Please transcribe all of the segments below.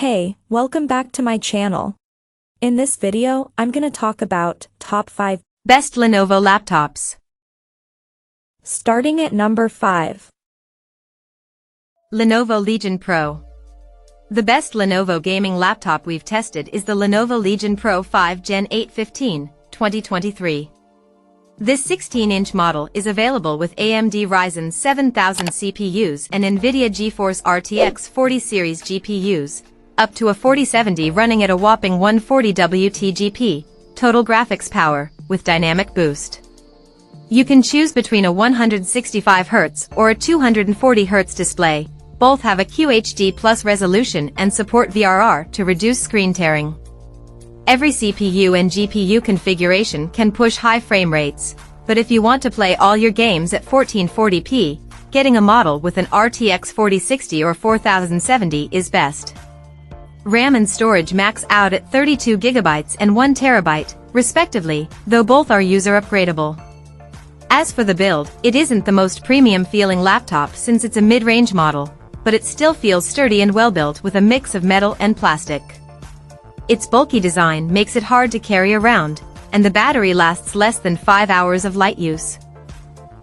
Hey, welcome back to my channel. In this video, I'm gonna talk about top 5 best Lenovo laptops. Starting at number 5. Lenovo Legion Pro. The best Lenovo gaming laptop we've tested is the Lenovo Legion Pro 5 Gen 8 15, 2023. This 16-inch model is available with AMD Ryzen 7000 CPUs and NVIDIA GeForce RTX 40 series GPUs, up to a 4070 running at a whopping 140 WTGP, total graphics power, with dynamic boost. You can choose between a 165Hz or a 240Hz display. Both have a QHD Plus resolution and support VRR to reduce screen tearing. Every CPU and GPU configuration can push high frame rates, but if you want to play all your games at 1440p, getting a model with an RTX 4060 or 4070 is best. RAM and storage max out at 32GB and 1TB, respectively, though both are user upgradable. As for the build, it isn't the most premium feeling laptop since it's a mid-range model, but it still feels sturdy and well-built with a mix of metal and plastic. Its bulky design makes it hard to carry around, and the battery lasts less than 5 hours of light use.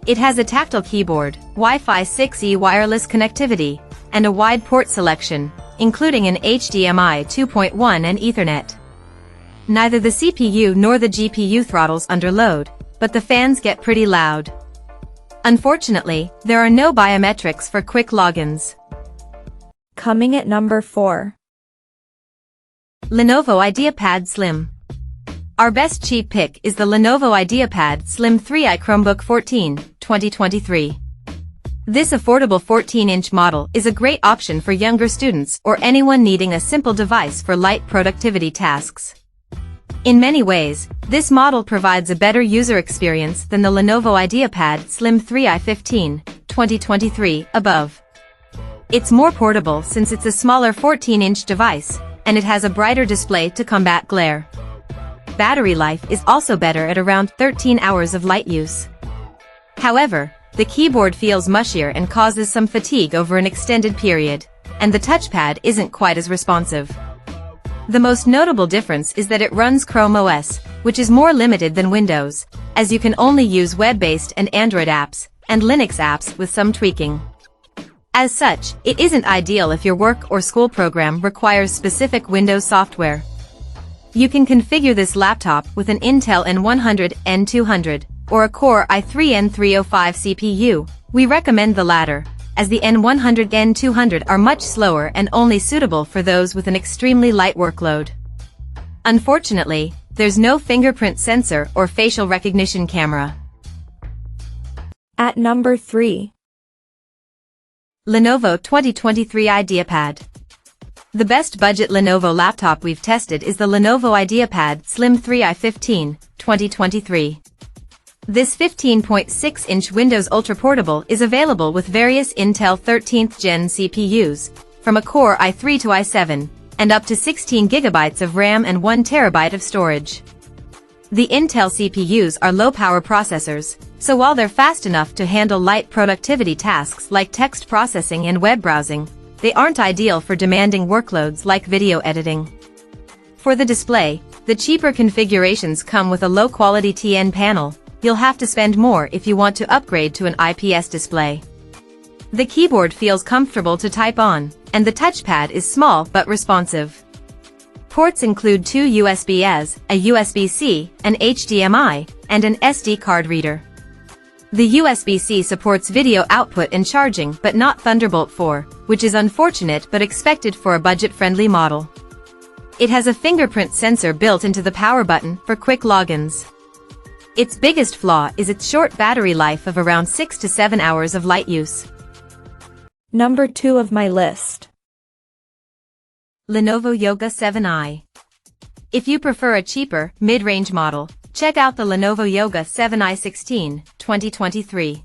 It has a tactile keyboard, Wi-Fi 6E wireless connectivity, and a wide port selection, including an HDMI 2.1 and Ethernet. Neither the CPU nor the GPU throttles under load, but the fans get pretty loud. Unfortunately, there are no biometrics for quick logins. Coming at number 4. Lenovo IdeaPad Slim. Our best cheap pick is the Lenovo IdeaPad Slim 3i Chromebook 14, 2023. This affordable 14-inch model is a great option for younger students or anyone needing a simple device for light productivity tasks. In many ways, this model provides a better user experience than the Lenovo IdeaPad Slim 3i 15, 2023 above. It's more portable since it's a smaller 14-inch device, and it has a brighter display to combat glare. Battery life is also better at around 13 hours of light use. However, the keyboard feels mushier and causes some fatigue over an extended period, and the touchpad isn't quite as responsive. The most notable difference is that it runs Chrome OS, which is more limited than Windows, as you can only use web-based and Android apps, and Linux apps with some tweaking. As such, it isn't ideal if your work or school program requires specific Windows software. You can configure this laptop with an Intel N100, N200, or a Core i3 N305 CPU. We recommend the latter, as the N100, N200 are much slower and only suitable for those with an extremely light workload. Unfortunately, there's no fingerprint sensor or facial recognition camera. At number 3. Lenovo 2023 IdeaPad. The best budget Lenovo laptop we've tested is the Lenovo IdeaPad Slim 3i 15, 2023. This 15.6-inch Windows Ultra Portable is available with various Intel 13th Gen CPUs, from a Core i3 to i7, and up to 16GB of RAM and 1TB of storage. The Intel CPUs are low-power processors, so while they're fast enough to handle light productivity tasks like text processing and web browsing, they aren't ideal for demanding workloads like video editing. For the display, the cheaper configurations come with a low-quality TN panel. You'll have to spend more if you want to upgrade to an IPS display. The keyboard feels comfortable to type on, and the touchpad is small but responsive. Ports include 2 USB-As, a USB-C, an HDMI, and an SD card reader. The USB-C supports video output and charging but not Thunderbolt 4, which is unfortunate but expected for a budget-friendly model. It has a fingerprint sensor built into the power button for quick logins. Its biggest flaw is its short battery life of around 6 to 7 hours of light use. Number 2 of my list. Lenovo Yoga 7i. If you prefer a cheaper, mid-range model, check out the Lenovo Yoga 7i 16, 2023.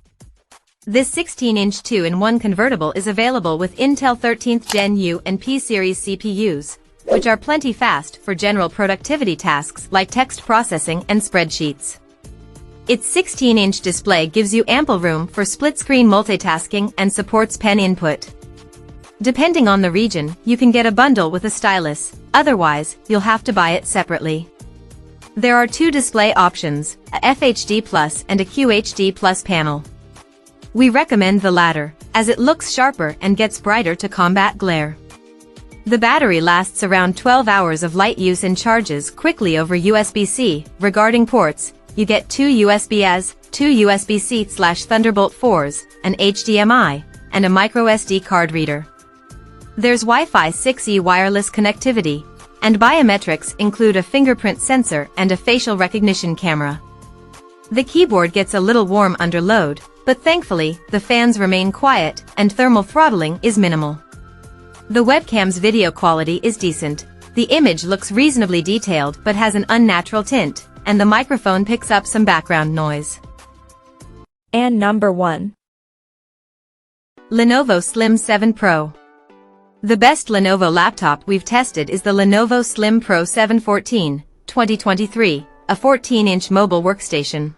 This 16-inch 2-in-1 convertible is available with Intel 13th Gen U and P series CPUs, which are plenty fast for general productivity tasks like text processing and spreadsheets. Its 16-inch display gives you ample room for split-screen multitasking and supports pen input. Depending on the region, you can get a bundle with a stylus, otherwise, you'll have to buy it separately. There are two display options, a FHD Plus and a QHD Plus panel. We recommend the latter, as it looks sharper and gets brighter to combat glare. The battery lasts around 12 hours of light use and charges quickly over USB-C. Regarding ports, you get two USB-As, two USB-C/Thunderbolt 4s, an HDMI, and a microSD card reader. There's Wi-Fi 6E wireless connectivity, and biometrics include a fingerprint sensor and a facial recognition camera. The keyboard gets a little warm under load, but thankfully, the fans remain quiet and thermal throttling is minimal. The webcam's video quality is decent. The image looks reasonably detailed but has an unnatural tint, and the microphone picks up some background noise. And number 1. Lenovo Slim 7 Pro. The best Lenovo laptop we've tested is the Lenovo Slim Pro 714, 2023, a 14-inch mobile workstation.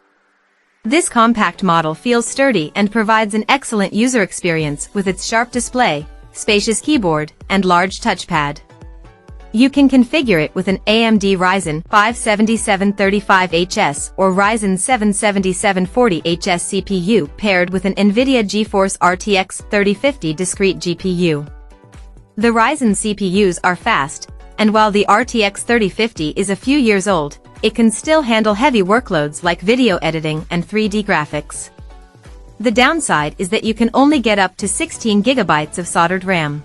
This compact model feels sturdy and provides an excellent user experience with its sharp display, spacious keyboard, and large touchpad. You can configure it with an AMD Ryzen 5 7735HS or Ryzen 7 7740HS CPU paired with an NVIDIA GeForce RTX 3050 discrete GPU. The Ryzen CPUs are fast, and while the RTX 3050 is a few years old, it can still handle heavy workloads like video editing and 3D graphics. The downside is that you can only get up to 16 GB of soldered RAM.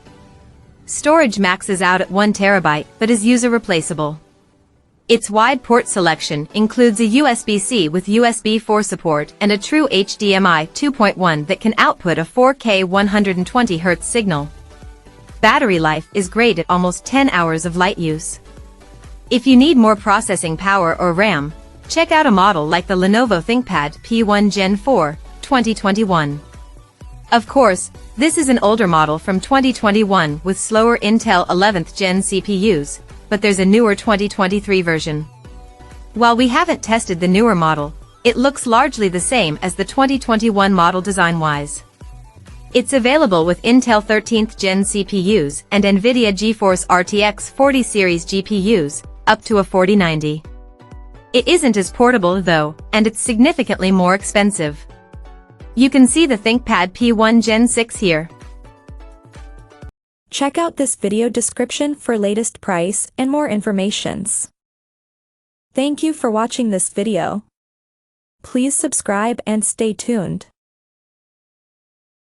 Storage maxes out at 1 TB but is user replaceable. Its wide port selection includes a USB-C with USB 4 support and a true HDMI 2.1 that can output a 4K 120Hz signal. Battery life is great at almost 10 hours of light use. If you need more processing power or RAM, check out a model like the Lenovo ThinkPad P1 Gen 4, 2021. Of course, this is an older model from 2021 with slower Intel 11th Gen CPUs, but there's a newer 2023 version. While we haven't tested the newer model, it looks largely the same as the 2021 model design-wise. It's available with Intel 13th Gen CPUs and NVIDIA GeForce RTX 40 series GPUs, up to a 4090. It isn't as portable though, and it's significantly more expensive. You can see the ThinkPad P1 Gen 6 here. Check out this video description for latest price and more informations. Thank you for watching this video. Please subscribe and stay tuned.